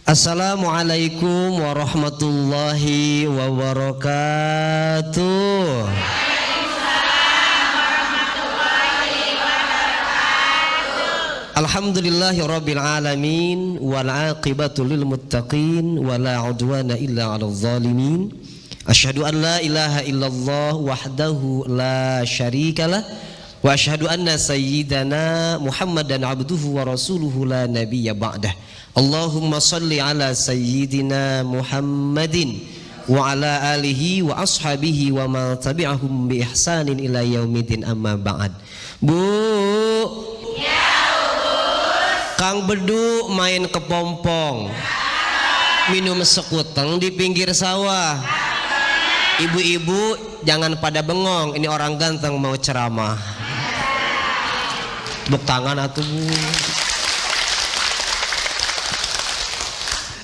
Assalamualaikum warahmatullahi wabarakatuh. Alhamdulillahirabbil alamin wal aqibatu lil muttaqin wala udwana illa 'alal zalimin. Asyhadu an la ilaha illallah wahdahu la syarikalah wa asyhadu anna sayyidana Muhammadan abduhu wa rasuluhu la nabiyya ba'dah. Allahumma salli ala sayyidina Muhammadin wa ala alihi wa ashabihi wa ma tabi'ahum bi ihsanin ila yaumidin amma ba'd. Bu, ya, Kang Bedu main kepompong, minum sekuteng di pinggir sawah. Ibu-ibu jangan pada bengong, ini orang ganteng mau ceramah. Tepuk tangan atuh Bu.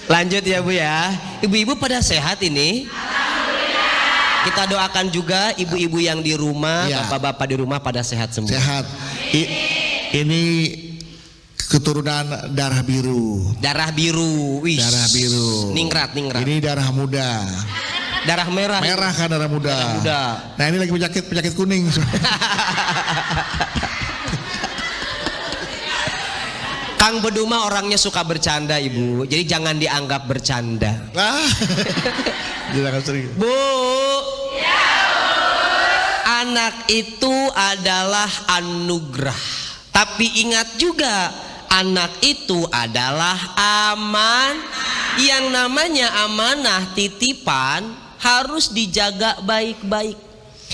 Lanjut ya Bu ya. Ibu-ibu pada sehat ini? Alhamdulillah. Kita doakan juga ibu-ibu yang di rumah, ya. Bapak-bapak di rumah pada sehat semua. Sehat. Ini keturunan darah biru. Darah biru. Wish. Darah biru. Ningrat. Ini darah muda. Darah merah. Merah kan darah muda. Darah muda. Nah ini lagi penyakit kuning. Kang Bedu mah orangnya suka bercanda Ibu, jadi jangan dianggap bercanda. Bu, ya, anak itu adalah anugerah. Tapi ingat juga, anak itu adalah aman. Yang namanya amanah titipan harus dijaga baik-baik,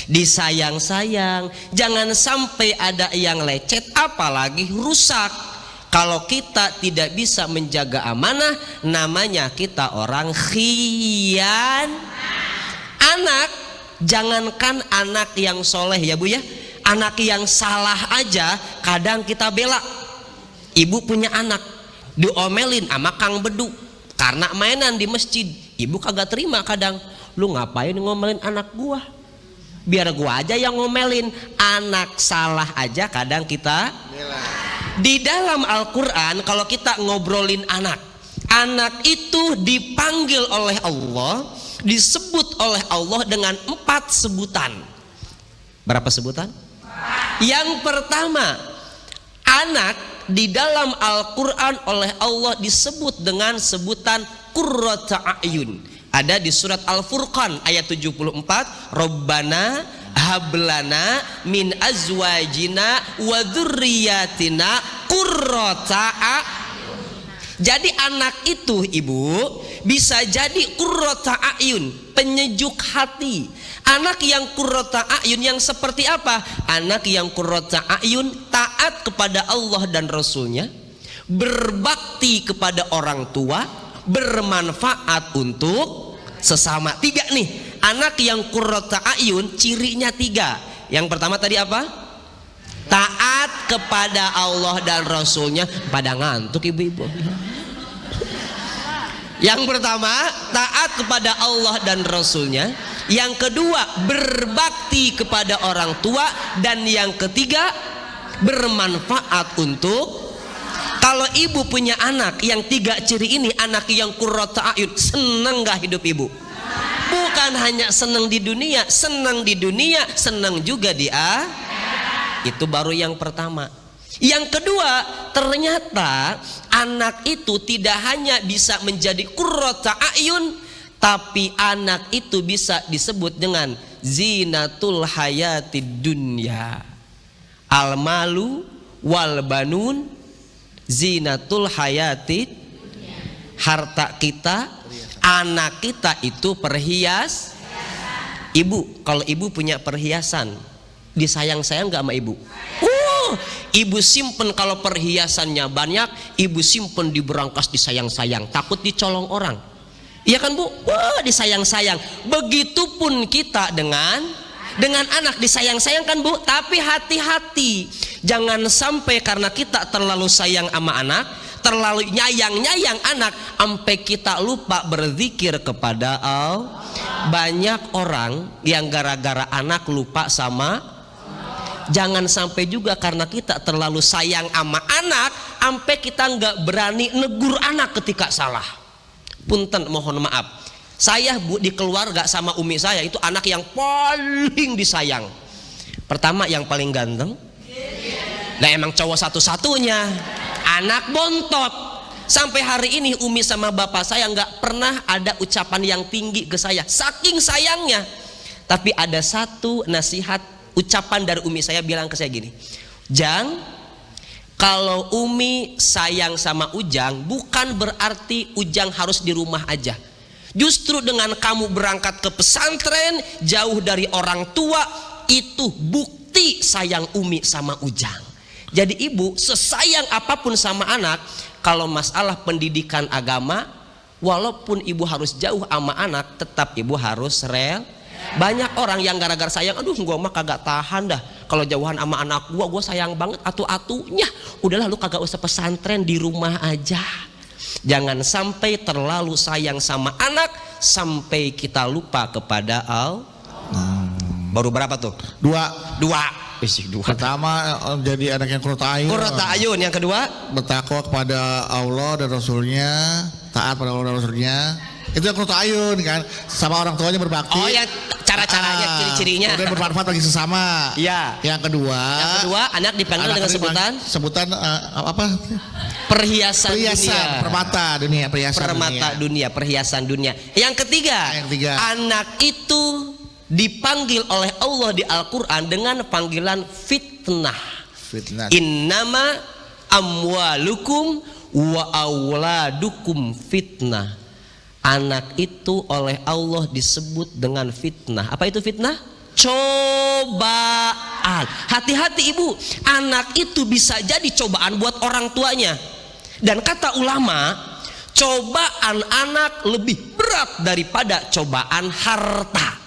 disayang-sayang. Jangan sampai ada yang lecet, apalagi rusak. Kalau kita tidak bisa menjaga amanah, namanya kita orang khian. Anak, jangankan anak yang soleh ya Bu ya, anak yang salah aja kadang kita bela. Ibu punya anak diomelin sama Kang Bedu karena mainan di masjid. Ibu kagak terima kadang, lu ngapain ngomelin anak gua? Biar gua aja yang ngomelin. Anak salah aja kadang kita bela. Di dalam Al-Quran kalau kita ngobrolin anak, anak itu dipanggil oleh Allah, disebut oleh Allah dengan 4 sebutan. Berapa sebutan? Yang pertama, anak di dalam Al-Quran oleh Allah disebut dengan sebutan qurrata a'yun. Ada di surat Al-Furqan ayat 74, Rabbana hablana min azwajina wa dzurriyyatina qurrata a'yun. Jadi anak itu Ibu bisa jadi qurrata a'yun, penyejuk hati. Anak yang qurrata a'yun yang seperti apa? Anak yang qurrata a'yun taat kepada Allah dan Rasulnya, berbakti kepada orang tua, bermanfaat untuk sesama. 3 nih, anak yang qurrata a'yun cirinya 3. Yang pertama tadi apa? Taat kepada Allah dan Rasulnya. Pada ngantuk ibu-ibu. Yang pertama taat kepada Allah dan Rasulnya. Yang kedua berbakti kepada orang tua. Dan yang ketiga bermanfaat untuk. Kalau ibu punya anak yang 3 ciri ini, anak yang qurrata a'yun, seneng gak hidup ibu? Bukan hanya senang di dunia, senang di dunia, senang juga di Itu baru yang pertama. Yang kedua, ternyata anak itu tidak hanya bisa menjadi qurrata a'yun, tapi anak itu bisa disebut dengan zinatul hayatid dunya. Al-malu wal banun zinatul hayatid, harta kita, anak kita itu perhias. Ibu, kalau ibu punya perhiasan, disayang-sayang gak sama ibu? Ibu simpen kalau perhiasannya banyak, ibu simpen di berangkas disayang-sayang, takut dicolong orang. Iya kan Bu? Wah, disayang-sayang. Begitupun kita dengan anak disayang-sayang kan Bu? Tapi hati-hati, jangan sampai karena kita terlalu sayang sama anak, terlalu nyayang anak, sampai kita lupa berzikir kepada Allah. Banyak orang yang gara-gara anak lupa sama. Jangan sampai juga karena kita terlalu sayang sama anak, sampai kita nggak berani negur anak ketika salah. Punten, mohon maaf. Saya di keluarga sama umi saya itu anak yang paling disayang. Pertama yang paling ganteng. Nah emang cowok satu-satunya. Anak bontot. Sampai hari ini umi sama bapak saya nggak pernah ada ucapan yang tinggi ke saya. Saking sayangnya. Tapi ada satu nasihat, ucapan dari umi saya bilang ke saya gini. Jang, kalau umi sayang sama Ujang, bukan berarti Ujang harus di rumah aja. Justru dengan kamu berangkat ke pesantren, jauh dari orang tua, itu bukti sayang umi sama Ujang. Jadi ibu sesayang apapun sama anak, kalau masalah pendidikan agama, walaupun ibu harus jauh sama anak, tetap ibu harus rel. Banyak orang yang gara-gara sayang, aduh gua mah kagak tahan dah kalau jauhan sama anak gua sayang banget atu-atunya. Udahlah lu kagak usah pesantren, di rumah aja. Jangan sampai terlalu sayang sama anak sampai kita lupa kepada Allah. Baru berapa tuh? Dua. Pertama, jadi anak yang qurrata ayun. Qurrata ayun. Yang kedua, bertakwa kepada Allah dan Rasulnya, taat pada Allah dan Rasulnya. Itu yang qurrata ayun kan, sama orang tuanya berbakti. Oh, yang cara-caranya, ciri-cirinya. Kemudian bermanfaat bagi sesama. Iya. Yang kedua, anak dipanggil dengan sebutan apa? Perhiasan dunia. Permata dunia, perhiasan dunia. Yang ketiga, anak itu dipanggil oleh Allah di Al-Quran dengan panggilan fitnah. Innama amwalukum wa auladukum fitnah. Anak itu oleh Allah disebut dengan fitnah. Apa itu fitnah? Cobaan. Hati-hati ibu, anak itu bisa jadi cobaan buat orang tuanya. Dan kata ulama, cobaan anak lebih berat daripada cobaan harta.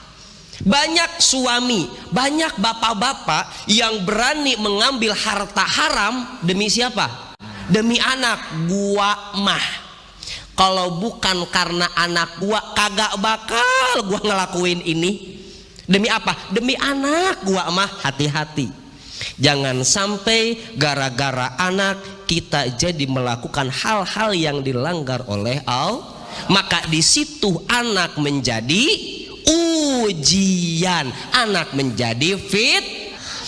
Banyak suami, banyak bapak-bapak yang berani mengambil harta haram demi siapa? Demi anak. Gua mah kalau bukan karena anak gua, kagak bakal gua ngelakuin ini. Demi apa? Demi anak gua mah. Hati-hati. Jangan sampai gara-gara anak kita jadi melakukan hal-hal yang dilanggar oleh Allah. Maka di situ anak menjadi ujian, anak menjadi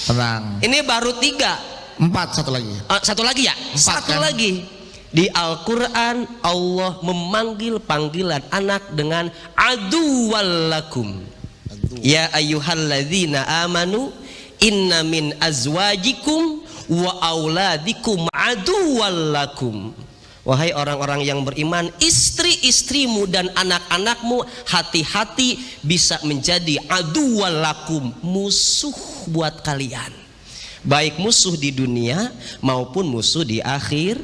tenang. Ini baru 3. 4, satu lagi. Satu lagi ya? 4, satu kan? lagi. Di Al-Quran Allah memanggil panggilan anak dengan aduwallakum. Ya ayyuhalladzina amanu inna min azwajikum wa auladikum aduwallakum. Wahai orang-orang yang beriman, istri-istrimu dan anak-anakmu hati-hati bisa menjadi aduwallakum, musuh buat kalian. Baik musuh di dunia maupun musuh di akhir.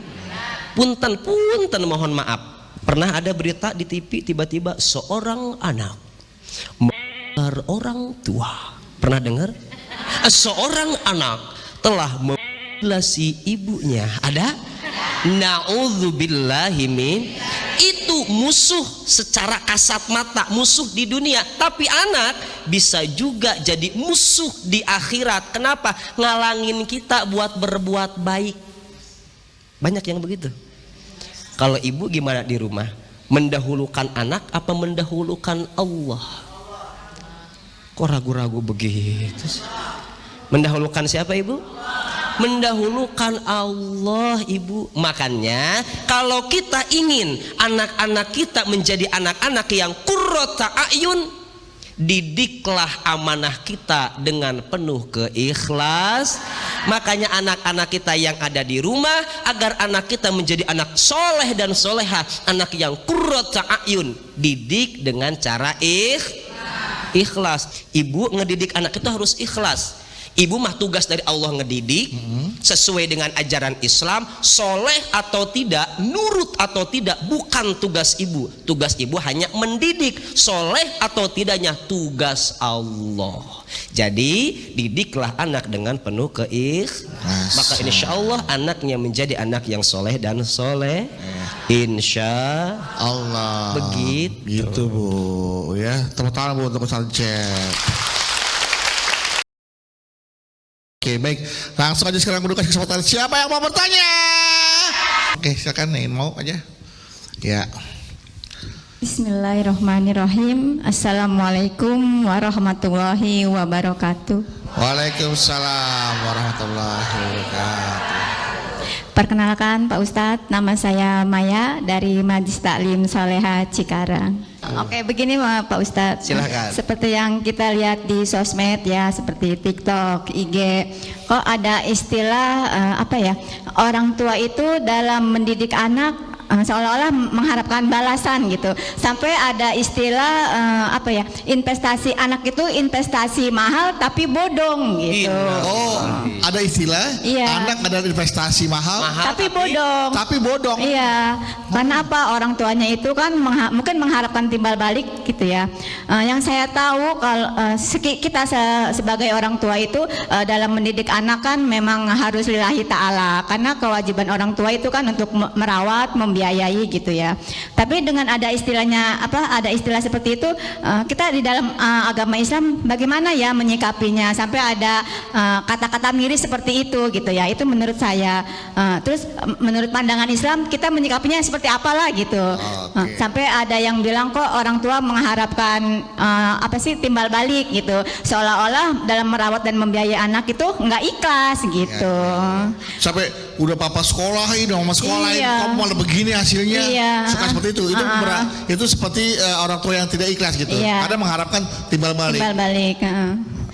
Punten mohon maaf. Pernah ada berita di TV, tiba-tiba seorang anak memar orang tua. Pernah dengar? Seorang anak telah memutilasi ibunya. Ada? Na'udzubillahi min. Itu musuh secara kasat mata, musuh di dunia. Tapi anak bisa juga jadi musuh di akhirat. Kenapa? Ngalangin kita buat berbuat baik. Banyak yang begitu. Kalau ibu gimana di rumah? Mendahulukan anak apa mendahulukan Allah? Kok ragu-ragu begitu? Mendahulukan siapa ibu? Mendahulukan Allah ibu. Makanya kalau kita ingin anak-anak kita menjadi anak-anak yang qurrata a'yun, didiklah amanah kita dengan penuh keikhlas. Makanya anak-anak kita yang ada di rumah, agar anak kita menjadi anak soleh dan soleha, anak yang qurrata a'yun, didik dengan cara ikhlas. Ibu ngedidik anak itu harus ikhlas. Ibu mah tugas dari Allah ngedidik sesuai dengan ajaran Islam. Soleh atau tidak, nurut atau tidak, bukan tugas ibu. Tugas ibu hanya mendidik. Soleh atau tidaknya tugas Allah. Jadi didiklah anak dengan penuh keikhlasan. Maka insya Allah anaknya menjadi anak yang soleh dan soleh. Insya Allah. Begitu. Gitu bu, ya. Tepuk tangan bu untuk Ustaz Cep. Oke, baik. Langsung aja sekarang dulu kasih kesempatan. Siapa yang mau bertanya? Oke, silakan nih, mau aja. Ya. Bismillahirrahmanirrahim. Assalamualaikum warahmatullahi wabarakatuh. Waalaikumsalam warahmatullahi wabarakatuh. Perkenalkan Pak Ustadz, nama saya Maya dari Majlis Taklim Soleha Cikarang. Oke, begini Pak Ustadz. Silakan. Seperti yang kita lihat di sosmed ya, seperti TikTok, IG, kok ada istilah orang tua itu dalam mendidik anak seolah-olah mengharapkan balasan gitu. Sampai ada istilah investasi anak itu investasi mahal tapi bodong gitu. Oh, ada istilah Iya. anak adalah investasi mahal, Tapi bodong. tapi bodong. Iya, karena apa? Orang tuanya itu kan mungkin mengharapkan timbal balik gitu ya. Yang saya tahu kalau kita sebagai orang tua itu dalam mendidik anak kan memang harus lillahi ta'ala, karena kewajiban orang tua itu kan untuk merawat, membiayai gitu ya. Tapi dengan ada istilahnya ada istilah seperti itu, kita di dalam agama Islam bagaimana ya menyikapinya, sampai ada kata-kata miris seperti itu gitu ya. Itu menurut saya. Terus menurut pandangan Islam kita menyikapinya seperti apalah gitu. Sampai ada yang bilang kok orang tua mengharapkan timbal balik gitu, seolah-olah dalam merawat dan membiayai anak itu nggak ikhlas gitu. Sampai udah papa sekolahin, mama sekolahin, Iya. kamu malah begini hasilnya. Iya. Suka seperti itu. Itu seperti orang tua yang tidak ikhlas gitu. Iya. Ada mengharapkan timbal balik. Timbal balik.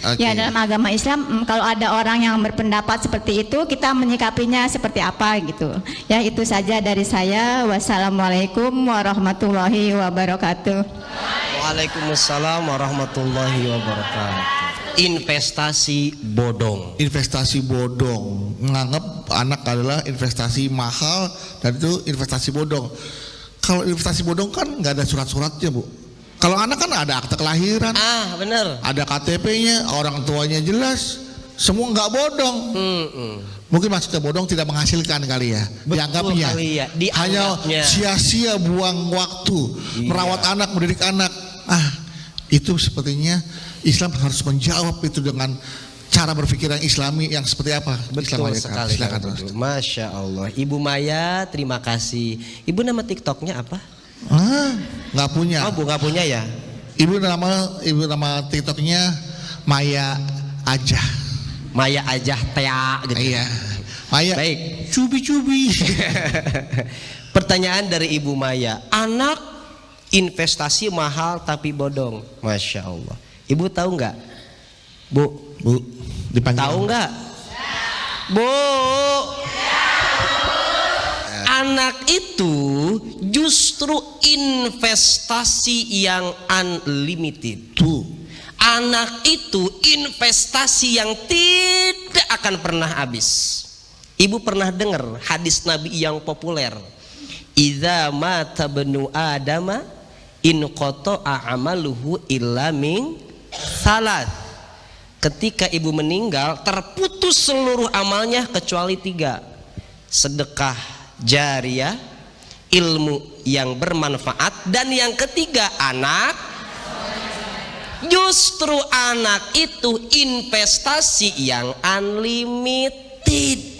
Oke. Ya, dalam agama Islam kalau ada orang yang berpendapat seperti itu, kita menyikapinya seperti apa gitu. Ya, itu saja dari saya. Wassalamualaikum warahmatullahi wabarakatuh. Waalaikumsalam warahmatullahi wabarakatuh. Investasi bodong. Investasi bodong, menganggap anak adalah investasi mahal dan itu investasi bodong. Kalau investasi bodong kan nggak ada surat-suratnya, Bu. Kalau anak kan ada akte kelahiran, Bener. ada KTP-nya, orang tuanya jelas, semua nggak bodong. Mungkin maksudnya bodong tidak menghasilkan kali ya, dianggapnya. kali ya, Hanya dianggapnya. sia-sia buang waktu, merawat anak, mendidik anak. Itu sepertinya Islam harus menjawab itu dengan cara berpikir yang Islami yang seperti apa. Betul Islam sekali. Silakan, Kang Mas. Dudu. Masya Allah. Ibu Maya, terima kasih. Ibu nama TikToknya apa? Nggak punya. Bu, nggak punya ya? Ibu nama TikToknya Maya aja. Maya aja tea gitu. Iya. Maya. Baik. Cubi-cubi. Pertanyaan dari Ibu Maya. Anak investasi mahal tapi bodong. Masya Allah. Ibu tahu nggak? Bu, Dipanggil. tahu nggak? Bu. Anak itu justru investasi yang unlimited. Tuh. Anak itu investasi yang tidak akan pernah habis. Ibu pernah dengar hadis Nabi yang populer? Idza mata bnu adama in qata'a amaluhu illa min salat. Ketika ibu meninggal terputus seluruh amalnya kecuali 3. Sedekah jariyah, ilmu yang bermanfaat, dan yang ketiga anak. Justru anak itu investasi yang unlimited.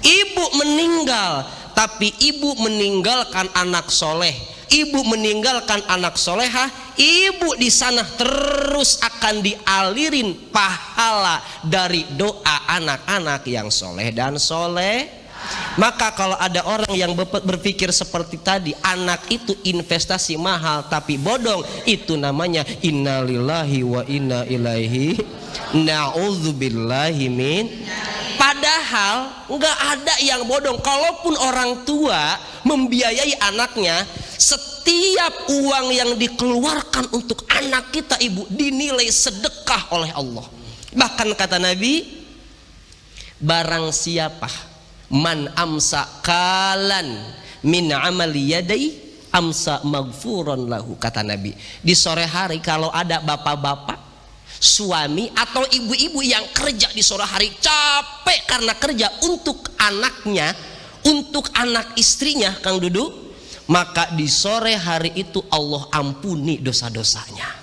Ibu meninggal, tapi ibu meninggalkan anak soleh, ibu meninggalkan anak solehah, ibu di sana terus akan dialirin pahala dari doa anak-anak yang soleh dan soleh. Maka kalau ada orang yang berpikir seperti tadi, anak itu investasi mahal tapi bodong, itu namanya innalillahi wa inna ilaihi na'udzubillahi min. Padahal nggak ada yang bodong. Kalaupun orang tua membiayai anaknya, setiap uang yang dikeluarkan untuk anak kita, ibu, dinilai sedekah oleh Allah. Bahkan kata Nabi, barang siapa man amsa kalan min amali yadai amsa magfuron lahu, kata Nabi, di sore hari kalau ada bapak-bapak, suami atau ibu-ibu yang kerja di sore hari, capek karena kerja untuk anaknya, untuk anak istrinya, Kang Dudu, maka di sore hari itu Allah ampuni dosa-dosanya.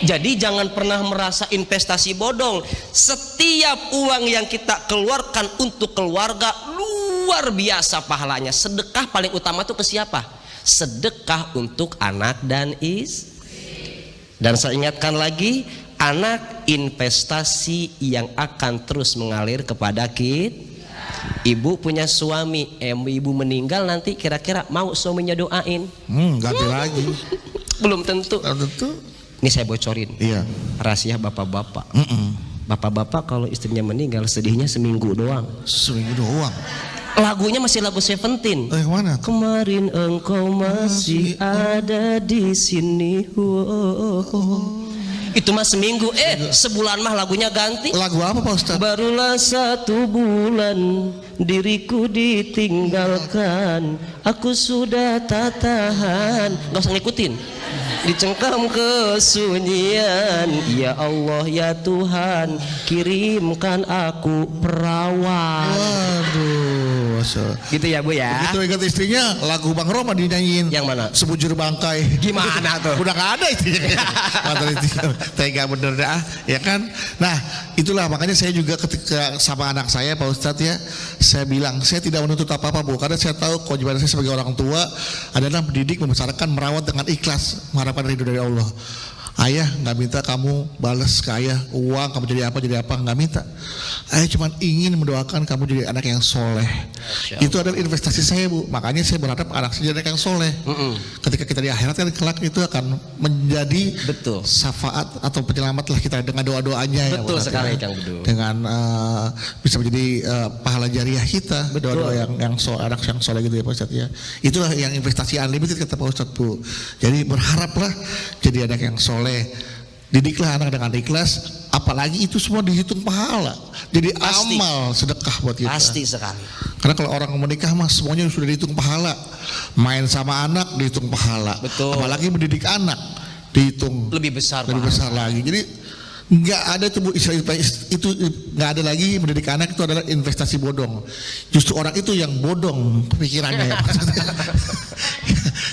Jadi jangan pernah merasa investasi bodong. Setiap uang yang kita keluarkan untuk keluarga luar biasa pahalanya. Sedekah paling utama itu ke siapa? sedekah untuk anak dan istri. Dan saya ingatkan lagi, anak investasi yang akan terus mengalir kepada kita. Ibu punya suami, ibu meninggal nanti kira-kira mau suaminya doain? Ganti lagi. Belum tentu. Tentu. Ini saya bocorin. Iya. Rahasia bapak-bapak. Bapak-bapak kalau istrinya meninggal sedihnya seminggu doang. Seminggu doang. Lagunya masih lagu Seventeen. Yang mana? Kemarin engkau masih ada di sini. Itu mah seminggu, sebulan mah lagunya ganti. Lagu apa Pak Ustadz? Barulah 1 bulan diriku ditinggalkan, aku sudah tak tahan. Gak usah ngikutin. Dicengkam kesunyian, ya Allah ya Tuhan, kirimkan aku perawan. Waduh, gitu ya Bu ya. Begitu ingat istrinya, lagu Bang Roma dinyanyiin. Yang mana? Sebujur bangkai. Gimana tuh? Udah gak ada istrinya. Tega bener dah, ya kan? Nah, itulah makanya saya juga ketika sama anak saya Pak Ustadz ya, saya bilang saya tidak menuntut apa-apa Bu, karena saya tahu kewajiban saya sebagai orang tua adalah mendidik, membesarkan, merawat dengan ikhlas, mengharapkan ridho dari Allah. Ayah nggak minta kamu balas ke ayah uang, kamu jadi apa, nggak minta. Ayah cuma ingin mendoakan kamu jadi anak yang soleh. Itu adalah investasi saya Bu, makanya saya berharap anak saya jadi anak yang soleh. Ketika kita di akhirat kan kelak itu akan menjadi syafaat atau penyelamat lah kita dengan doa-doanya. Betul ya, sekali Kang Bedu. Dengan bisa menjadi pahala jariah kita, doa-doa yang anak yang soleh gitu ya Pak Ustadz ya. Itulah yang investasi unlimited kata Pak Ustadz Bu. Jadi berharaplah jadi anak yang soleh. Didiklah anak dengan ikhlas, apalagi itu semua dihitung pahala. Jadi Pasti. amal sedekah buat kita. Pasti sekali. Karena kalau orang menikah mas semuanya sudah dihitung pahala. Main sama anak dihitung pahala. Betul. Apalagi mendidik anak dihitung Lebih besar lagi. Jadi nggak ada itu Bu, itu nggak ada lagi mendidik anak itu adalah investasi bodong. Justru orang itu yang bodong pikirannya ya.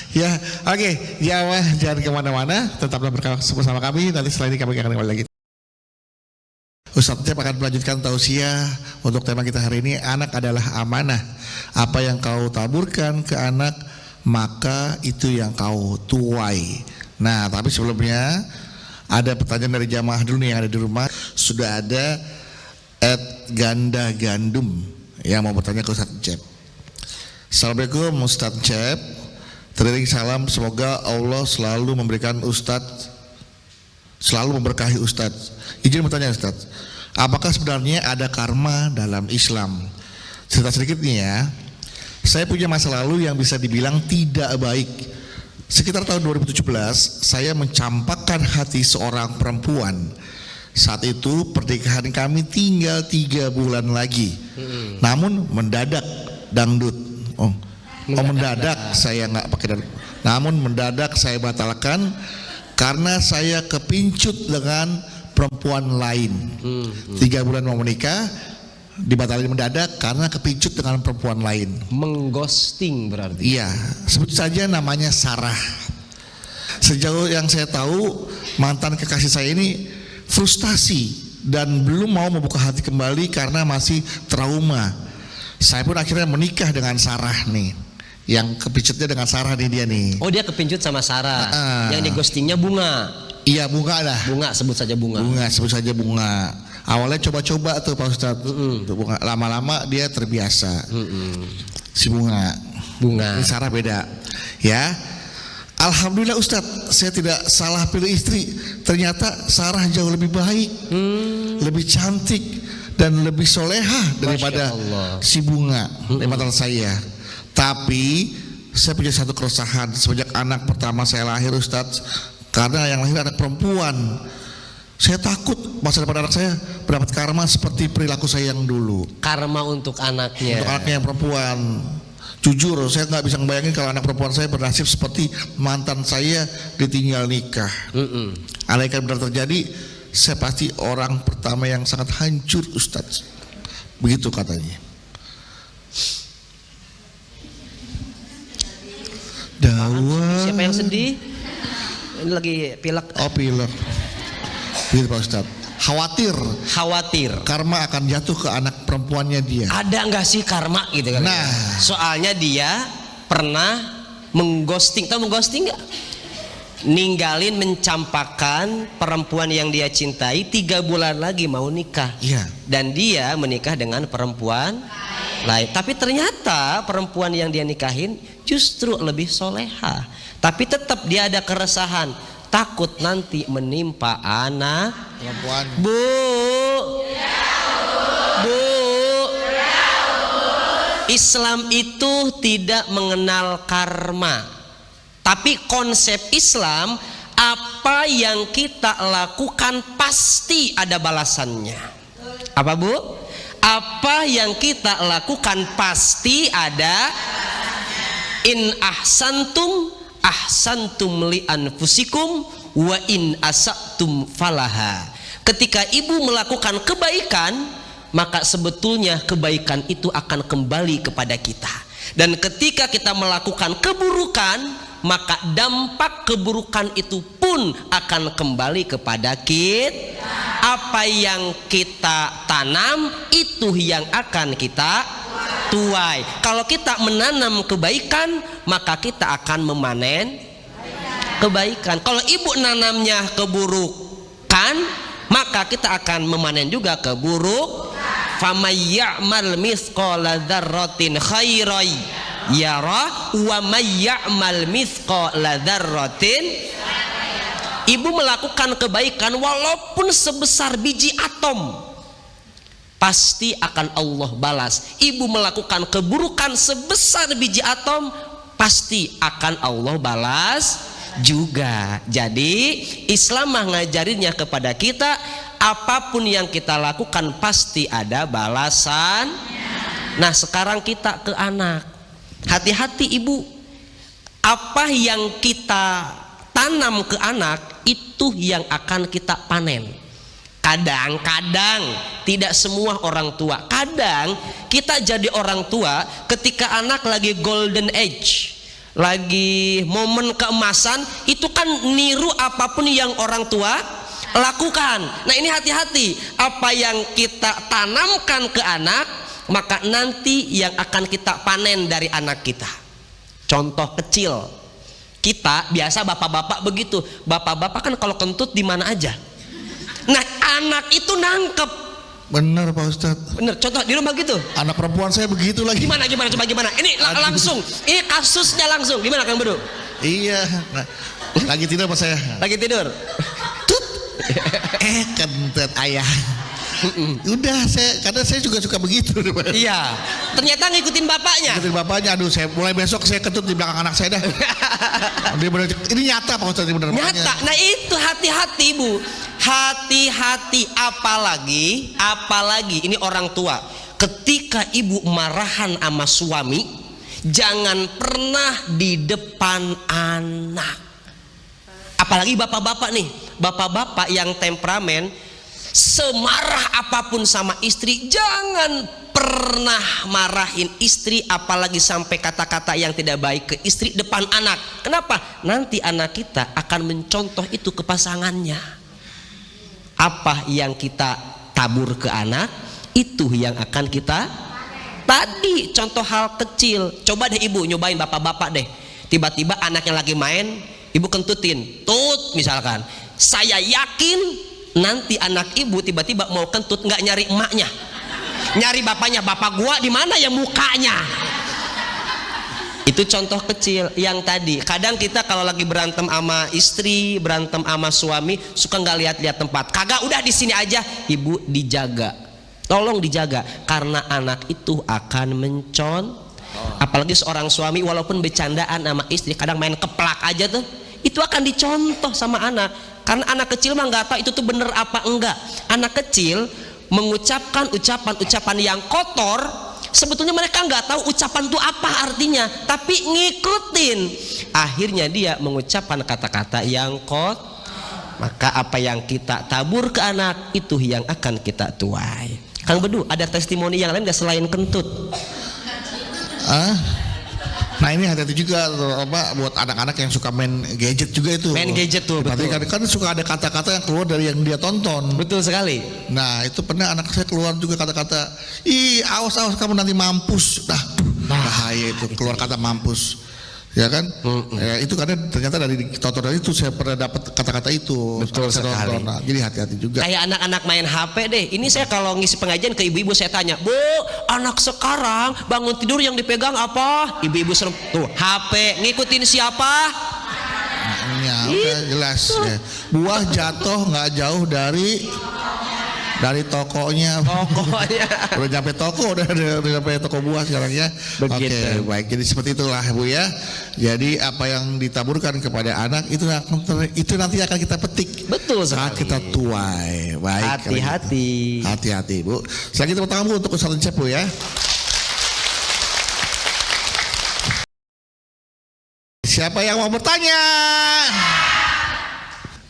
Ya, oke, jangan kemana-mana, tetaplah bersama kami. Nanti setelah ini kami akan kembali lagi. Ustadz Cep akan melanjutkan tausiah untuk tema kita hari ini. Anak adalah amanah. Apa yang kau taburkan ke anak, maka itu yang kau tuai. Nah, tapi sebelumnya ada pertanyaan dari jamaah dulu nih yang ada di rumah. Sudah ada @ganda gandum yang mau bertanya ke Ustadz Cep. Assalamualaikum Ustadz Cep. Teriring salam, semoga Allah selalu memberikan Ustadz, selalu memberkahi Ustadz. Izin bertanya Ustadz, apakah sebenarnya ada karma dalam Islam? Cerita sedikit nih ya. Saya punya masa lalu yang bisa dibilang tidak baik. Sekitar tahun 2017, saya mencampakkan hati seorang perempuan. Saat itu pernikahan kami tinggal 3 bulan lagi. Namun mendadak dangdut. Mendadak saya nggak pakai dangdut. Namun mendadak saya batalkan karena saya kepincut dengan perempuan lain. 3 bulan mau menikah dibatalkan mendadak karena kepincut dengan perempuan lain. Mengghosting berarti. Iya, sebut saja namanya Sarah. Sejauh yang saya tahu, mantan kekasih saya ini frustasi dan belum mau membuka hati kembali karena masih trauma. Saya pun akhirnya menikah dengan Sarah nih. Yang kepincutnya dengan Sarah nih dia nih. Oh, dia kepincut sama Sarah. Yang di ghostingnya Bunga. Iya, Bunga lah. Bunga, sebut saja Bunga. Sebut saja Bunga. Awalnya coba-coba tuh Pak Ustadz. Bunga. Lama-lama dia terbiasa. Si Bunga. Ini Sarah beda. Ya. Alhamdulillah Ustadz, saya tidak salah pilih istri. Ternyata Sarah jauh lebih baik, lebih cantik, dan lebih solehah daripada si Bunga, mantan saya. Tapi saya punya satu keresahan sejak anak pertama saya lahir Ustadz, karena yang lahir anak perempuan. Saya takut masa depan anak saya mendapat karma seperti perilaku saya yang dulu. Karma untuk anaknya. Untuk anaknya yang perempuan. Jujur saya nggak bisa ngebayangin kalau anak perempuan saya bernasib seperti mantan saya ditinggal nikah. Andaikan benar terjadi, saya pasti orang pertama yang sangat hancur Ustadz. Begitu katanya. Siapa yang sedih? Ini lagi pilek. Oh, pilek. Pilek Pak Ustadz. Khawatir karma akan jatuh ke anak perempuannya dia. Ada nggak sih karma gitu kan? Nah, soalnya dia pernah mengghosting. Tahu mengghosting nggak? Ninggalin, mencampakkan perempuan yang dia cintai, 3 bulan lagi mau nikah. Iya. Dan dia menikah dengan perempuan lain. Tapi ternyata perempuan yang dia nikahin justru lebih soleha. Tapi tetap dia ada keresahan, takut nanti menimpa anak Perempuan. Bu. Islam itu tidak mengenal karma. Tapi konsep Islam, apa yang kita lakukan pasti ada balasannya. Apa Bu? Apa yang kita lakukan pasti ada. In ahsantum ahsantum li anfusikum wa in asatum falaha. Ketika ibu melakukan kebaikan, maka sebetulnya kebaikan itu akan kembali kepada kita. Dan ketika kita melakukan keburukan, maka dampak keburukan itu pun akan kembali kepada kita. Apa yang kita tanam itu yang akan kita tuai. Kalau kita menanam kebaikan, maka kita akan memanen kebaikan. Kalau ibu nanamnya keburukan, maka kita akan memanen juga keburukan. Famay ya'mal mithqala dzarratin khairan yara wa may ya'mal mithqala dzarratin. Ibu melakukan kebaikan walaupun sebesar biji atom, pasti akan Allah balas. Ibu melakukan keburukan sebesar biji atom, pasti akan Allah balas juga. Jadi Islam ngajarinnya kepada kita, apapun yang kita lakukan pasti ada balasan. Nah sekarang kita ke anak. Hati-hati ibu, apa yang kita tanam ke anak itu yang akan kita panen. Kadang-kadang tidak semua orang tua. Kadang kita jadi orang tua ketika anak lagi golden age, lagi momen keemasan, itu kan niru apapun yang orang tua lakukan. Nah ini hati-hati, apa yang kita tanamkan ke anak, maka nanti yang akan kita panen dari anak kita. Contoh kecil, kita biasa bapak-bapak begitu. Bapak-bapak kan kalau kentut di mana aja. Nah anak itu nangkep. Bener Pak Ustadz. Bener, contoh di rumah gitu. Anak perempuan saya begitu lagi. Gimana coba gimana? Ini langsung, ini kasusnya langsung. Gimana Kang Bedu? Iya. Nah, lagi tidur Pak saya. Lagi tidur. Kentut ayah. Udah karena saya juga suka begitu. Iya. Ternyata ngikutin bapaknya. Ngikutin bapaknya. Aduh, saya mulai besok saya kentut di belakang anak saya dah. Ini nyata Pak Ustadz, bener. Nyata. Makanya. Nah itu hati-hati Bu. Hati-hati, apalagi ini orang tua. Ketika ibu marahan sama suami, jangan pernah di depan anak. Apalagi bapak-bapak nih, bapak-bapak yang temperamen, semarah apapun sama istri, jangan pernah marahin istri, apalagi sampai kata-kata yang tidak baik ke istri depan anak. Kenapa? Nanti anak kita akan mencontoh itu ke pasangannya. Apa yang kita tabur ke anak, itu yang akan kita. Tadi contoh hal kecil, coba deh ibu nyobain, bapak-bapak deh, tiba-tiba anaknya lagi main, ibu kentutin, tut misalkan. Saya yakin nanti anak ibu tiba-tiba mau kentut, nggak nyari emaknya, nyari bapaknya. Bapak gua di mana ya mukanya? Itu contoh kecil yang tadi. Kadang kita kalau lagi berantem sama istri, berantem sama suami, suka nggak lihat-lihat tempat. Kagak, udah di sini aja. Ibu dijaga, tolong dijaga, karena anak itu akan Apalagi seorang suami walaupun bercandaan sama istri, kadang main keplak aja tuh, itu akan dicontoh sama anak. Karena anak kecil mah nggak tahu itu tuh bener apa enggak. Anak kecil mengucapkan ucapan-ucapan yang kotor, sebetulnya mereka nggak tahu ucapan itu apa artinya, tapi ngikutin. Akhirnya dia mengucapkan kata-kata yang kotor. Maka apa yang kita tabur ke anak, itu yang akan kita tuai. Kang Bedu, ada testimoni yang lain nggak selain kentut? Nah ini hati-hati juga buat anak-anak yang suka main gadget juga itu. Main gadget tuh, betul. Kan suka ada kata-kata yang keluar dari yang dia tonton. Betul sekali. Nah itu pernah anak saya keluar juga kata-kata, ih awas kamu nanti mampus. Bahaya itu keluar kata mampus. ya kan? Ya, itu karena ternyata dari tontonan itu saya pernah dapat kata-kata itu. Betul Saya sekali. tonton. Nah, jadi hati-hati juga. Kayak anak-anak main HP deh. Ini saya kalau ngisi pengajian ke ibu-ibu saya tanya, Bu, anak sekarang bangun tidur yang dipegang apa? Ibu-ibu serem, tuh HP, ngikutin siapa? Ya, udah jelas ya. Buah jatuh nggak jauh dari tokonya. Pokoknya. Udah nyampe toko, udah nyampe toko buah sekarang ya. Begitu. Oke, baik. Jadi seperti itulah Bu ya. Jadi apa yang ditaburkan kepada anak itu nanti akan kita petik. Betul saat sekali. kita tuai. Baik. kalau Hati-hati. gitu. Hati-hati Bu. Selanjutnya tepuk tangan Bu untuk Ustaz Encep Bu ya. Siapa yang mau bertanya?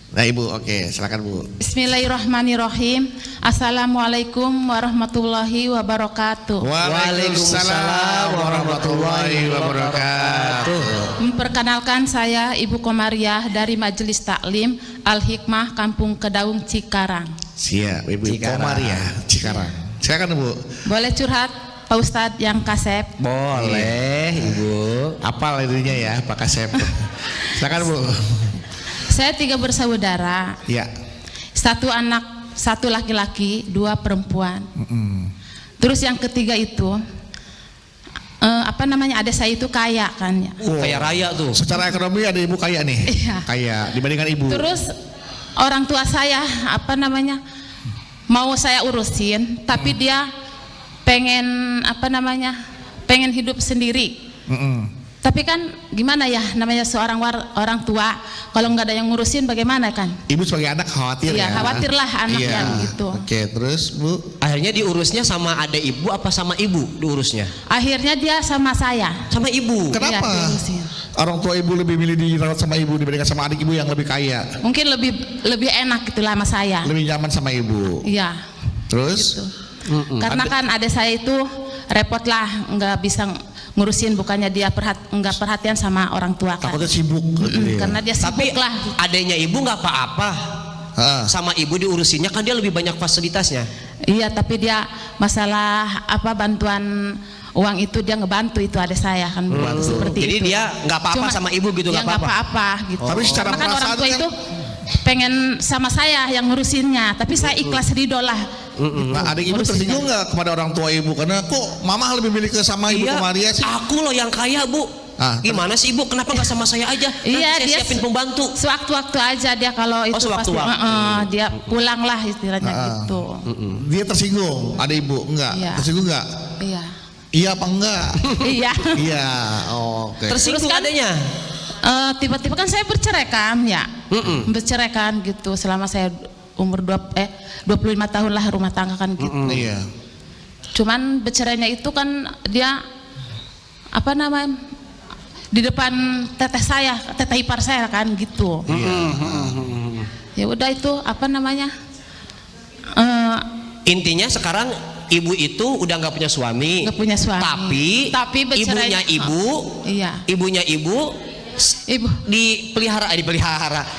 Nah Ibu, oke, silakan Bu. Bismillahirrahmanirrahim. Assalamualaikum warahmatullahi wabarakatuh. Waalaikumsalam warahmatullahi wabarakatuh. Memperkenalkan saya Ibu Komariah dari Majelis Taklim Al-Hikmah Kampung Kedaung Cikarang. Siap, Ibu Cikarang. Komaria, Cikarang. Silakan Bu. Boleh curhat Pak Ustadz yang kasep? Boleh, Ibu. Apal ininya ya, Pak Kasep. Silakan Bu. Saya 3 bersaudara, Ya. 1 anak, 1 laki-laki, 2 perempuan. Terus yang ketiga itu adik saya itu kaya kan ya. Kayak raya tuh. Secara ekonomi ada Ibu kaya nih. Iya. Kaya dibandingkan Ibu. Terus orang tua saya mau saya urusin, tapi dia pengen pengen hidup sendiri. Tapi kan gimana ya, namanya seorang orang tua kalau nggak ada yang ngurusin bagaimana kan? Ibu sebagai anak khawatir Iya, ya. khawatirlah anaknya Iya. gitu. Oke, terus Bu. Akhirnya diurusnya sama adek ibu apa sama ibu diurusnya? Akhirnya dia sama saya. Sama ibu. Kenapa? Iya, diurusin. Orang tua Ibu lebih milih dirawat sama Ibu dibandingkan sama adik Ibu yang lebih kaya. Mungkin lebih enak gitulah sama saya. Lebih nyaman sama Ibu. Iya. Terus? Gitu. Karena kan adik saya itu repot lah, nggak bisa ngurusin, bukannya dia nggak perhatian sama orang tua kan. Takutnya sibuk. gitu ya. Karena dia Tapi sibuk lah. adanya ibu nggak apa-apa. Ah. Sama ibu diurusinnya kan dia lebih banyak fasilitasnya. Iya, tapi dia masalah bantuan uang itu dia ngebantu itu adik saya kan seperti Jadi itu. dia nggak apa-apa Cuma- sama ibu gitu, ya nggak apa-apa. apa-apa gitu. Tapi secara Karena kan orang perasaan tua kan- itu pengen sama saya yang ngurusinnya, tapi saya ikhlas ridho lah. Nah, adik Ibu Ngurusinnya. tersinggung nggak kepada orang tua Ibu karena kok Mama lebih milih ke sama Ibu Komaria sih? Aku loh yang kaya bu. Ah, Gimana sih ibu? Kenapa nggak sama saya aja? Nanti Iya, saya dia siapin pembantu. Sewaktu-waktu aja dia kalau itu sewaktu-waktu. dia pulang lah istilahnya gitu. Dia tersinggung, ada Ibu enggak? Iya. Tersinggung enggak? Iya. Iya apa enggak? Iya. Iya, oke. Tersinggung Terus kan- adanya. Tiba-tiba kan saya bercerai kan ya. Bercerai kan gitu selama saya umur 25 tahun lah rumah tangga kan gitu. Iya. Cuman bercerainya itu kan dia di depan teteh ipar saya kan gitu. Ya udah itu Intinya sekarang ibu itu udah nggak punya suami. nggak punya suami. Tapi bercerai. ibunya ibu, Iya. ibunya ibu Ibu. dipelihara,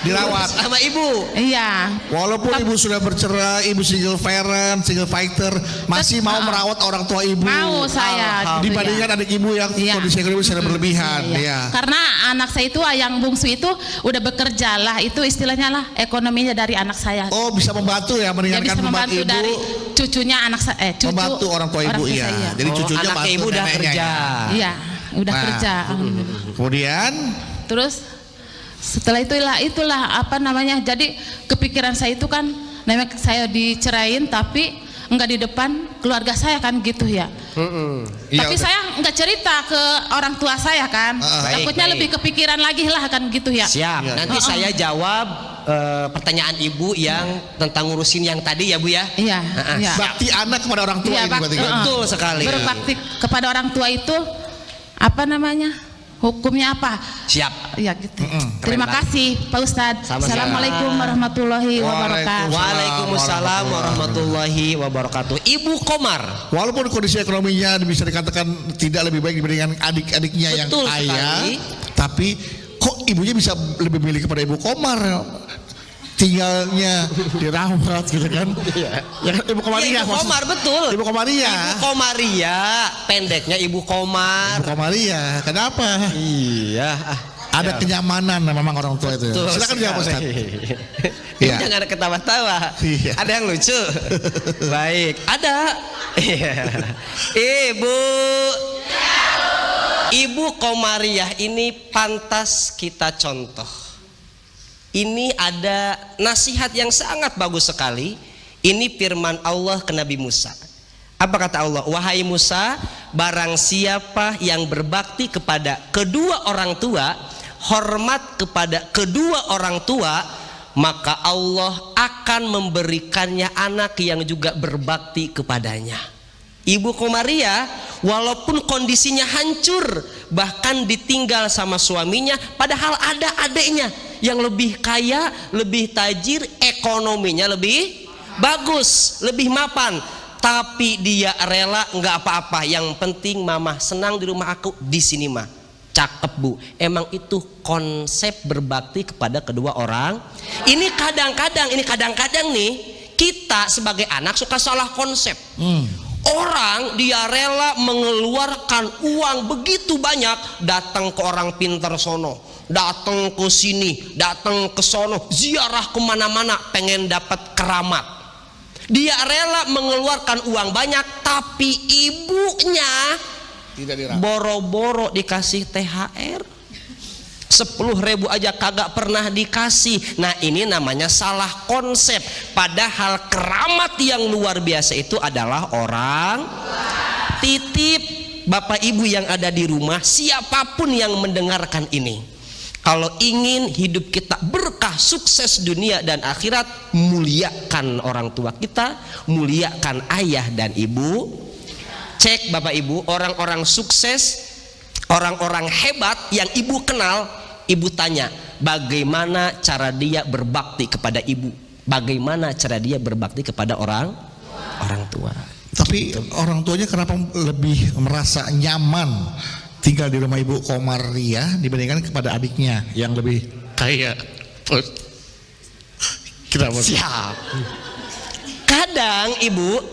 Dirawat. sama ibu. Iya. Walaupun Ibu sudah bercerai, Ibu single parent, single fighter, masih mau merawat orang tua Ibu. Mau saya. gitu, Dibandingkan ya. adik Ibu yang Iya. kondisi ekonomi secara berlebihan, Iya. ya. Karena anak saya itu yang bungsu itu udah bekerja lah, itu istilahnya lah ekonominya dari anak saya. Oh, bisa membantu ya, Dia meringankan bisa beban membantu Ibu. dari cucunya cucu Membantu orang tua Ibu, iya. saya, Jadi cucunya anaknya bantu ibu udah neneknya, kerja. ya. iya, udah Nah. kerja. Kemudian Terus setelah itulah jadi kepikiran saya itu kan namanya saya dicerain tapi enggak di depan keluarga saya kan gitu ya. Iya, Tapi udah. saya enggak cerita ke orang tua saya kan. Baik, Takutnya baik. lebih kepikiran lagi lah kan gitu ya. Siap. Iya. Nanti saya jawab pertanyaan ibu yang tentang ngurusin yang tadi ya bu ya. Iya, iya. bakti anak kepada orang tua Iya, ini berarti kan? Betul sekali. Berbakti kepada orang tua itu hukumnya apa? Siap. Ya gitu. Keren Terima banget. kasih Pak Ustadz. Sama-sama. Assalamualaikum warahmatullahi wabarakatuh. Waalaikumsalam warahmatullahi wabarakatuh. Ibu Komar. Walaupun kondisi ekonominya bisa dikatakan tidak lebih baik dibandingkan adik-adiknya yang Betul kaya, sekali. tapi kok ibunya bisa lebih milih kepada Ibu Komar? tinggalnya dirawat gitu kan. Ya kan Ibu Komaria. Ibu Komar, betul. Ibu Komaria. Ibu Komaria, pendeknya Ibu Komar. Ibu Komaria. Kenapa? Iya. Ada kenyamanan memang orang tua itu. Betul Silakan jawab Ustaz. sekali. Iya. Jangan ketawa-tawa. Iya. Ada yang lucu. Baik, ada. Iya. Ibu Komariah ini pantas kita contoh. Ini ada nasihat yang sangat bagus sekali. Ini firman Allah ke Nabi Musa. Apa kata Allah? Wahai Musa, barang siapa yang berbakti kepada kedua orang tua, hormat kepada kedua orang tua, maka Allah akan memberikannya anak yang juga berbakti kepadanya. Ibu Komariah walaupun kondisinya hancur, bahkan ditinggal sama suaminya, padahal ada adiknya yang lebih kaya, lebih tajir, ekonominya lebih bagus, lebih mapan, tapi dia rela nggak apa-apa, yang penting mama senang di rumah aku, di sini mah. Cakep Bu, emang itu konsep berbakti kepada kedua orang. Ini kadang-kadang nih kita sebagai anak suka salah konsep. Orang dia rela mengeluarkan uang begitu banyak, datang ke orang pintar sono, datang ke sini, datang ke sono, ziarah kemana-mana, pengen dapat keramat. Dia rela mengeluarkan uang banyak, tapi ibunya boro-boro dikasih THR 10.000 aja kagak pernah dikasih. Nah ini namanya salah konsep. Padahal keramat yang luar biasa itu adalah orang titip. Bapak ibu yang ada di rumah, siapapun yang mendengarkan ini, kalau ingin hidup kita berkah, sukses dunia dan akhirat, muliakan orang tua kita, muliakan ayah dan ibu. Cek Bapak Ibu, orang-orang sukses, orang-orang hebat yang ibu kenal, ibu tanya bagaimana cara dia berbakti kepada ibu, bagaimana cara dia berbakti kepada orang tua. Tapi orang tuanya kenapa lebih merasa nyaman tinggal di rumah Ibu Komariah dibandingkan kepada adiknya yang lebih kaya? Kenapa? Siap. Kadang ibu,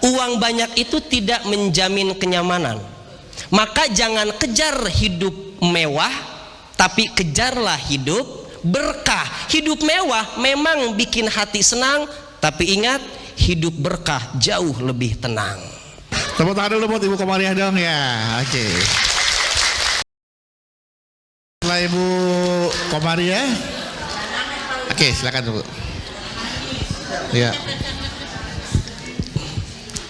uang banyak itu tidak menjamin kenyamanan. Maka jangan kejar hidup mewah, tapi kejarlah hidup berkah. Hidup mewah memang bikin hati senang, tapi ingat, hidup berkah jauh lebih tenang. Tepuk tangan dulu buat Ibu Komariah dong ya. Oke. Setelah Ibu Komariah, oke silakan Bu. Ya.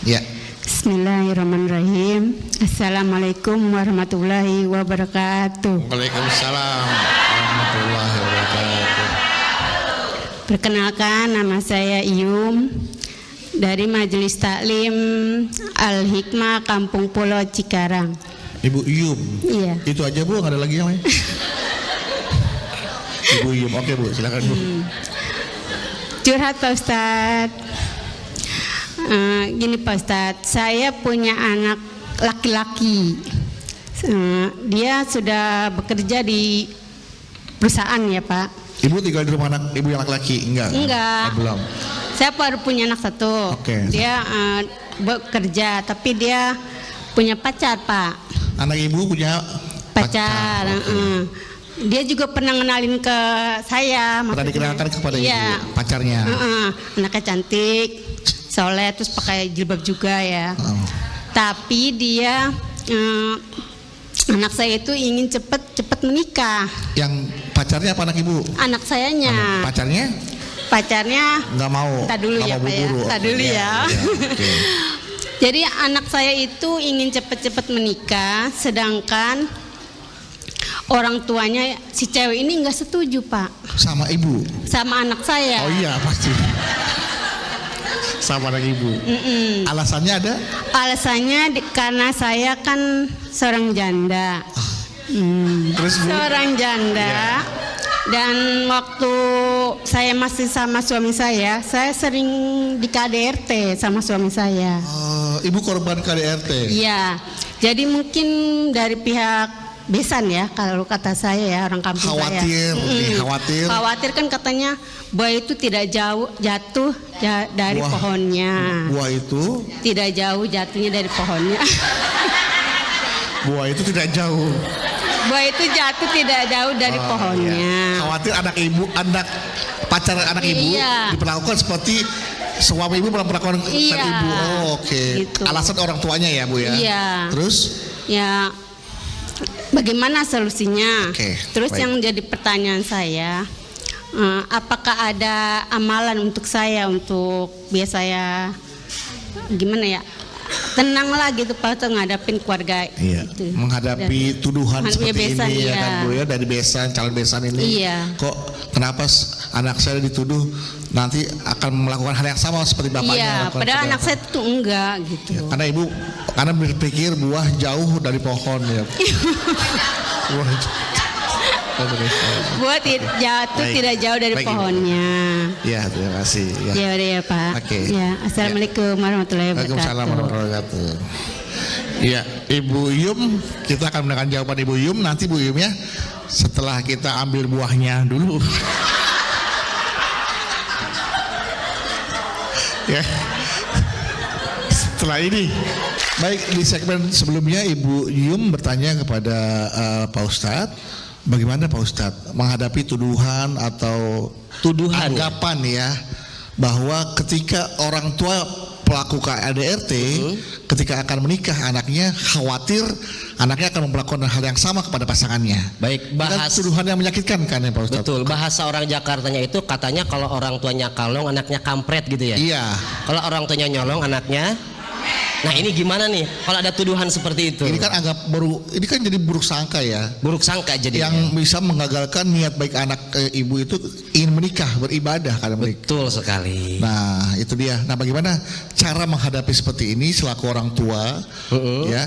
Ya. Bismillahirrahmanirrahim. Assalamualaikum warahmatullahi wabarakatuh. Waalaikumsalam warahmatullahi wabarakatuh. Perkenalkan, nama saya Iyum dari Majelis Taklim Al-Hikmah Kampung Pulau Cikarang. Ibu Iyum. Iya. Itu aja Bu, nggak ada lagi yang lain. Ibu Iyum. Oke Bu, silakan Bu. Curhat Pak Ustadz. Gini Pak Ustadz, saya punya anak laki-laki. Dia sudah bekerja di perusahaan ya Pak. Ibu tinggal di rumah anak ibu yang laki-laki? Enggak. Belum. Saya baru punya anak satu. Oke. Dia bekerja, tapi dia punya pacar Pak. Anak ibu punya pacar. Dia juga pernah ngenalin ke saya. Pernah dikenalkan kepada iya, ibu pacarnya. Anaknya cantik, soleh, terus pakai jilbab juga ya. Tapi dia anak saya itu ingin cepet menikah. Yang pacarnya apa anak ibu? Anak sayanya. Pacarnya nggak mau. Tak dulu ya Pak ya. Tak dulu ya. Okay. Jadi anak saya itu ingin cepet menikah, sedangkan orang tuanya si cewek ini nggak setuju Pak. Sama ibu? Sama anak saya. Oh iya pasti. Sama anak ibu. Alasannya ada? Alasannya karena saya kan seorang janda. Terus Bu? Seorang janda. Yeah. Dan waktu saya masih sama suami saya sering di KDRT sama suami saya. Ibu korban KDRT? Iya. Jadi mungkin dari pihak besan ya, kalau kata saya ya, orang kampung Khawatir, saya. khawatir. Khawatir kan katanya buah itu tidak jauh jatuh dari Buah. pohonnya. Buah itu, Tidak jauh jatuhnya dari pohonnya. buah itu tidak jauh. Buah itu jatuh tidak jauh dari pohonnya. Iya. Khawatir anak pacar anak ibu Iya. diperlakukan seperti suami ibu memperlakukan Iya. ibu. Oh, oke. Gitu. Alasan orang tuanya ya, Bu ya. Iya. Terus Ya, bagaimana solusinya? Oke, Terus baik. yang jadi pertanyaan saya, apakah ada amalan untuk saya untuk biar saya gimana ya, tenang lah gitu Pak untuk ngadapin keluarga iya, itu. menghadapi tuduhan Ya, seperti besan, ini ya iya. kan Bu ya, dari besan, calon besan ini. Iya. Kok kenapa anak saya dituduh nanti akan melakukan hal yang sama seperti bapaknya Iya, lakukan padahal pada anak saya tuh enggak gitu. Ya, karena berpikir buah jauh dari pohon ya. Buah Buat jatuh Baik. tidak jauh dari Baik, Ibu. pohonnya. Ya, terima kasih. Ya. Ya udah ya Pak. Oke. Ya, assalamualaikum warahmatullahi Waalaikumsalam wabarakatuh. warahmatullahi wabarakatuh. Iya, Ibu Yum, kita akan mendengarkan jawaban Ibu Yum nanti Bu Yum ya. Setelah kita ambil buahnya dulu. Ya. Setelah ini. Baik, di segmen sebelumnya Ibu Yum bertanya kepada Pak Ustadz, bagaimana Pak Ustadz menghadapi tuduhan atau Tuduhan, anggapan ya, bahwa ketika orang tua pelaku KDRT ketika akan menikah anaknya khawatir anaknya akan melakukan hal yang sama kepada pasangannya. Baik, Ini kan bahas tuduhan yang menyakitkan kan ya Pak Ustadz? betul. Bahasa orang Jakartanya itu katanya kalau orang tuanya kalong, anaknya kampret gitu ya. Iya. Kalau orang tuanya nyolong, anaknya. Nah ini gimana nih? Kalau ada tuduhan seperti itu? Ini kan ini kan jadi buruk sangka ya. Buruk sangka jadi. Yang bisa menggagalkan niat baik anak ibu itu ingin menikah, beribadah karena menikah. Betul sekali. Nah itu dia. Nah bagaimana cara menghadapi seperti ini selaku orang tua ya,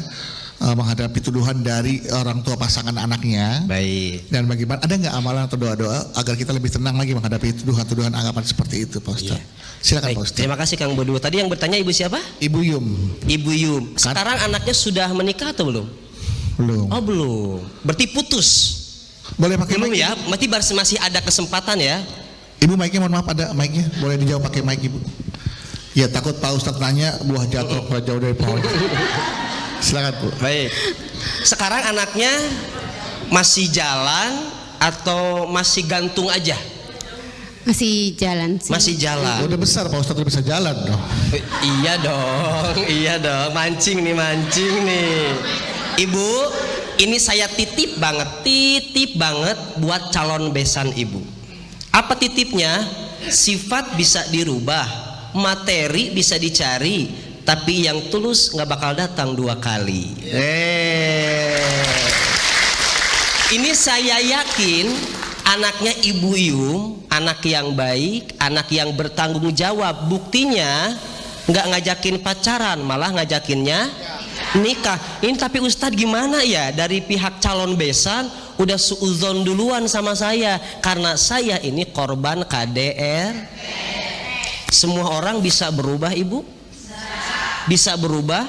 menghadapi tuduhan dari orang tua pasangan anaknya. Baik. Dan bagaimana, ada nggak amalan atau doa-doa agar kita lebih tenang lagi menghadapi tuduhan-tuduhan anggapan seperti itu Pak Ustadz? Silakan Baik, Pak Ustadz. terima kasih Kang Bodo. Tadi yang bertanya ibu siapa? Ibu Yum. Ibu Yum. Sekarang anaknya sudah menikah atau belum? Belum. Oh belum. Berarti putus. Boleh pakai Belum mic? ya? Berarti masih ada kesempatan ya? Ibu mic-nya, mohon maaf, ada mic-nya. Boleh dijawab pakai mic Ibu. Ya takut Pak Ustadz nanya buah jatuh pada jauh dari pohon. Silakan Bu. Baik. Sekarang anaknya masih jalan atau masih gantung aja? Masih jalan sih. Masih jalan. Udah besar Pak Ustadz, udah bisa jalan dong. Iya dong, iya dong. Mancing nih. Ibu, ini saya titip banget buat calon besan ibu. Apa titipnya? Sifat bisa dirubah, materi bisa dicari, tapi yang tulus nggak bakal datang 2 kali. Ini saya yakin anaknya Ibu Yum, anak yang baik, anak yang bertanggung jawab. Buktinya nggak ngajakin pacaran, malah ngajakinnya nikah. Ini tapi Ustadz gimana ya, dari pihak calon besan udah suuzon duluan sama saya, karena saya ini korban KDR. Semua orang bisa berubah Ibu? Bisa berubah?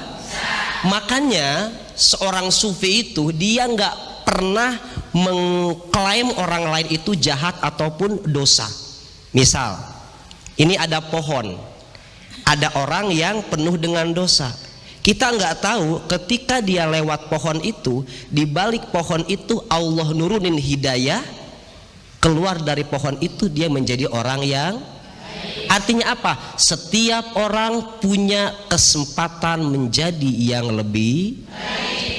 Makanya seorang sufi itu dia nggak pernah mengklaim orang lain itu jahat ataupun dosa. Misal, ini ada pohon, ada orang yang penuh dengan dosa. Kita nggak tahu ketika dia lewat pohon itu, di balik pohon itu Allah nurunin hidayah, keluar dari pohon itu dia menjadi orang yang. Artinya apa? Setiap orang punya kesempatan menjadi yang lebih,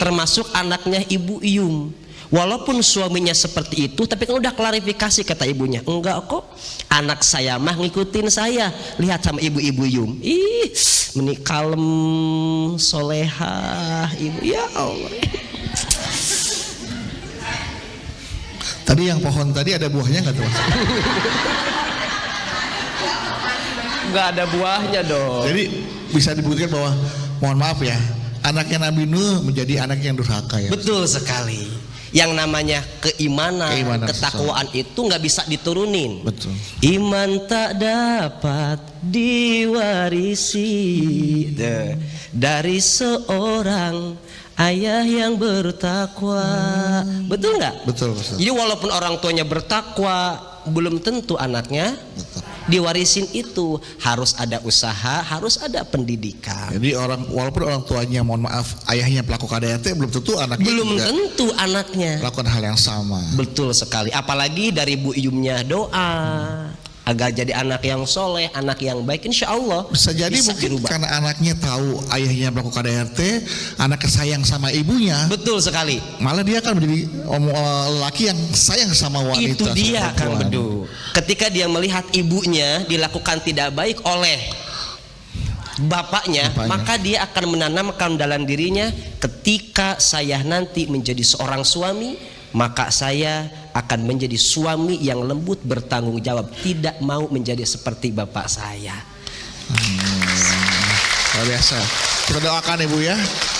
termasuk anaknya Ibu Yum. Walaupun suaminya seperti itu, tapi kan udah klarifikasi kata ibunya, enggak kok, anak saya mah ngikutin saya. Lihat sama ibu-ibu Yum, ih menik kalem, solehah ibu, ya Allah. Tadi yang pohon tadi ada buahnya nggak tuh Mas? Nggak ada buahnya dong. Jadi bisa dibuktikan bahwa, mohon maaf ya, anaknya Nabi Nuh menjadi anak yang durhaka ya. Betul sekali. Yang namanya keimanan ketakwaan itu nggak bisa diturunin. Betul. Iman tak dapat diwarisi dari seorang ayah yang bertakwa. Betul nggak? Betul, Ustaz. Jadi walaupun orang tuanya bertakwa, belum tentu anaknya diwarisin itu. Harus ada usaha, harus ada pendidikan. Jadi walaupun orang tuanya, mohon maaf, ayahnya pelaku KDRT, belum tentu anaknya Belum juga tentu anaknya melakukan hal yang sama. Betul sekali. Apalagi dari Bu Iyumnya doa agar jadi anak yang soleh, anak yang baik, insya Allah Bisa jadi mungkin dirubah. karena anaknya tahu ayahnya melakukan KDRT, anaknya sayang sama ibunya, Betul sekali. malah dia akan menjadi laki yang sayang sama wanita. Itu dia sama Kang perempuan. Bedu. Ketika dia melihat ibunya dilakukan tidak baik oleh bapaknya, maka dia akan menanamkan dalam dirinya, ketika saya nanti menjadi seorang suami, maka saya akan menjadi suami yang lembut, bertanggung jawab, tidak mau menjadi seperti bapak saya. Luar biasa. Kita doakan Ibu ya,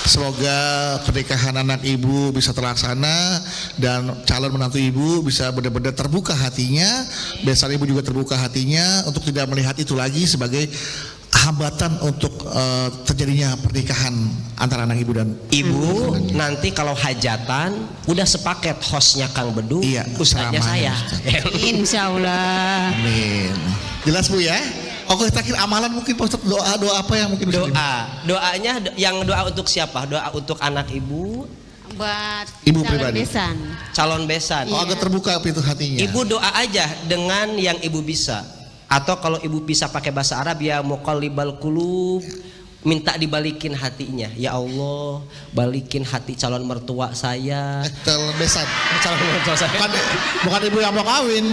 semoga pernikahan anak Ibu bisa terlaksana dan calon menantu Ibu bisa benar-benar terbuka hatinya, besan Ibu juga terbuka hatinya untuk tidak melihat itu lagi sebagai hambatan untuk terjadinya pernikahan antara anak Ibu dan Ibu nanti kalau hajatan udah sepaket, hostnya Kang Bedu, Iya, ustadznya ceramahnya saya. Insya Allah. Amin. Jelas Bu ya? Oke, terakhir amalan mungkin Pak Ustadz, doa apa yang mungkin bisa Doanya yang doa untuk siapa? Doa untuk anak Ibu, Buat Ibu calon pribadi. besan. calon besan. Oh, agak terbuka pintu hatinya. Ibu doa aja dengan yang Ibu bisa. Atau kalau Ibu bisa pakai bahasa Arab, ya muqallibal qulub, minta dibalikin hatinya. Ya Allah, balikin hati calon mertua saya. Calon besan. Calon mertua saya. Bukan Ibu yang mau kawin.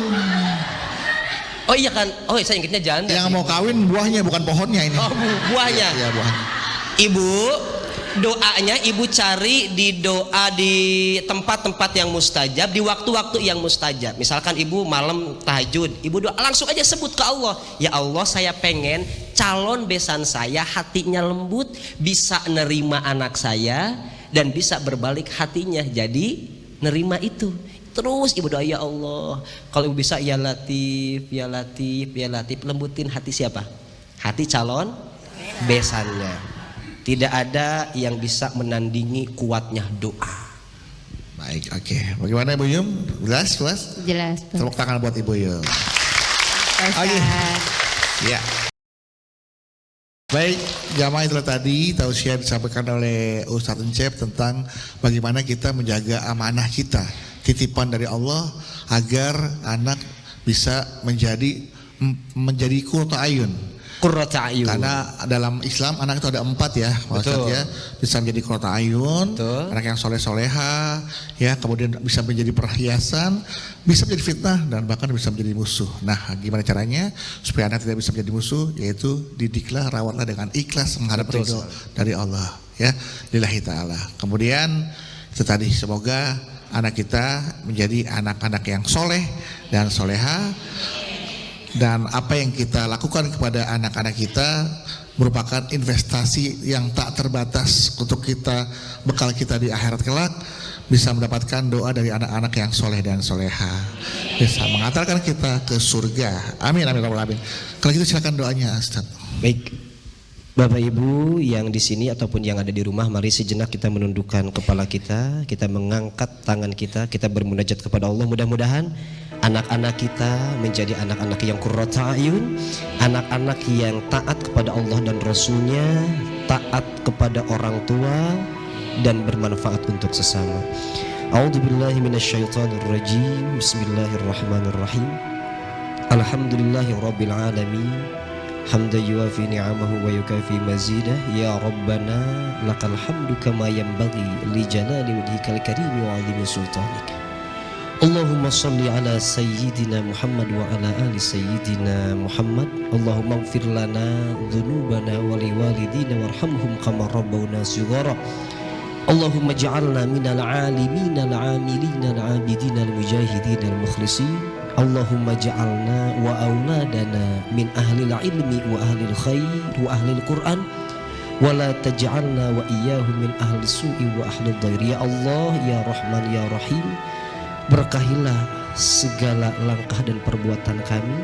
Oh iya kan? Oh saya ingatnya janda. Yang mau kawin buahnya bukan pohonnya ini. Oh buahnya. Iya, buahnya. Ibu doanya Ibu cari di doa di tempat-tempat yang mustajab, di waktu-waktu yang mustajab. Misalkan Ibu malam tahajud, Ibu doa langsung aja sebut ke Allah. Ya Allah, saya pengen calon besan saya hatinya lembut, bisa nerima anak saya dan bisa berbalik hatinya jadi nerima itu. Terus Ibu doa, ya Allah, kalau Ibu bisa, ya Latif, ya Latif, ya Latif, lembutin hati siapa? Hati calon besannya. Tidak ada yang bisa menandingi kuatnya doa. Baik, oke. Bagaimana Ibu Yum? Jelas, puas? Jelas. Tepuk tangan buat Ibu Yum. Oke. Ya. Baik, jamaah itu tadi tausiah disampaikan oleh Ustadz Encep tentang bagaimana kita menjaga amanah kita, titipan dari Allah agar anak bisa menjadi qurratu ayun. Qurratu ayun. Karena dalam Islam anak itu ada 4 ya, Ustadz ya. Bisa menjadi qurratu ayun, anak yang soleh-soleha, ya, kemudian bisa menjadi perhiasan, bisa menjadi fitnah, dan bahkan bisa menjadi musuh. Nah, gimana caranya supaya anak tidak bisa menjadi musuh? Yaitu didiklah, rawatlah dengan ikhlas menghadap ridho dari Allah, ya, lillahi ta'ala. Kemudian itu tadi, semoga anak kita menjadi anak-anak yang soleh dan soleha, dan apa yang kita lakukan kepada anak-anak kita merupakan investasi yang tak terbatas untuk kita, bekal kita di akhirat kelak, bisa mendapatkan doa dari anak-anak yang soleh dan soleha, bisa mengantarkan kita ke surga. Amin, amin, amin. Kalau gitu silakan doanya, Ustaz. Baik, Bapak Ibu yang di sini ataupun yang ada di rumah, mari sejenak kita menundukkan kepala kita mengangkat tangan kita bermunajat kepada Allah. Mudah-mudahan anak-anak kita menjadi anak-anak yang qurratu ayun, anak-anak yang taat kepada Allah dan Rasulnya, taat kepada orang tua, dan bermanfaat untuk sesama. A'udzubillahi minasyaitonirrajim. Bismillahirrahmanirrahim. Alhamdulillahirabbil alamin. Hamda yuafi ni'amahu wa yukafi mazidah. Ya Rabbana lakal hamdu kama yanbaghi li jalali wajhikal karim wa 'azimi sultanik. Allahumma salli ala sayyidina Muhammad wa ala ali sayyidina Muhammad. Allahumma ighfir lana dhunubana wa liwalidina warhamhum kama rabbawna shighara. Allahumma ij'alna minal 'alimina al-'amilina al-'abidina al-mujahidina al-mukhlisin. Allahumma ja'alna wa auladana min ahlil ilmi wa ahlil khair wa ahlil Qur'an, wa la taj'alna wa iyyahum min ahli su'i wa ahlil dhair. Ya Allah, ya Rahman, ya Rahim, berkahilah segala langkah dan perbuatan kami.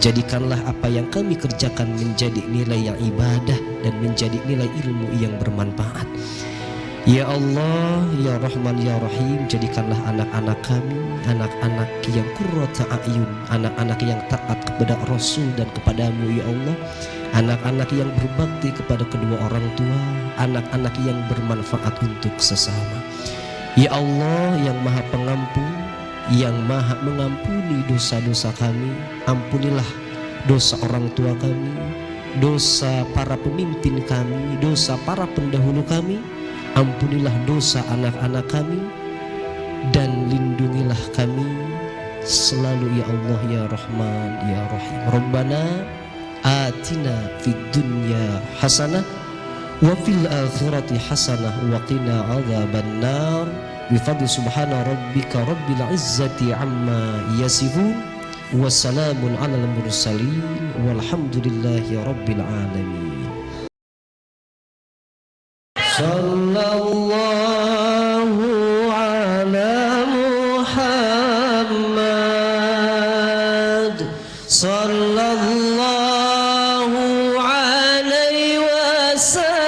Jadikanlah apa yang kami kerjakan menjadi nilai yang ibadah dan menjadi nilai ilmu yang bermanfaat. Ya Allah, Ya Rahman, Ya Rahim, jadikanlah anak-anak kami anak-anak yang qurrata a'yun, anak-anak yang taat kepada Rasul dan kepadamu ya Allah, anak-anak yang berbakti kepada kedua orang tua, anak-anak yang bermanfaat untuk sesama. Ya Allah yang Maha Pengampun, yang Maha mengampuni dosa-dosa kami, ampunilah dosa orang tua kami, dosa para pemimpin kami, dosa para pendahulu kami, ampunilah dosa anak-anak kami, dan lindungilah kami selalu ya Allah ya Rahman ya Rahim. Rabbana atina fid dunya hasanah wa fil akhirati hasanah wa qina adzabannar bi fadli subhana rabbika rabbil izzati amma yasifun wa salamun alal mursalin walhamdulillahi rabbil alamin. Sallallahu ala Muhammad, sallallahu alaihi wasallam,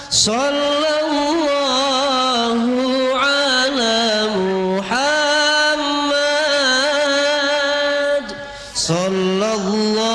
sallallahu ala Muhammad, sallallahu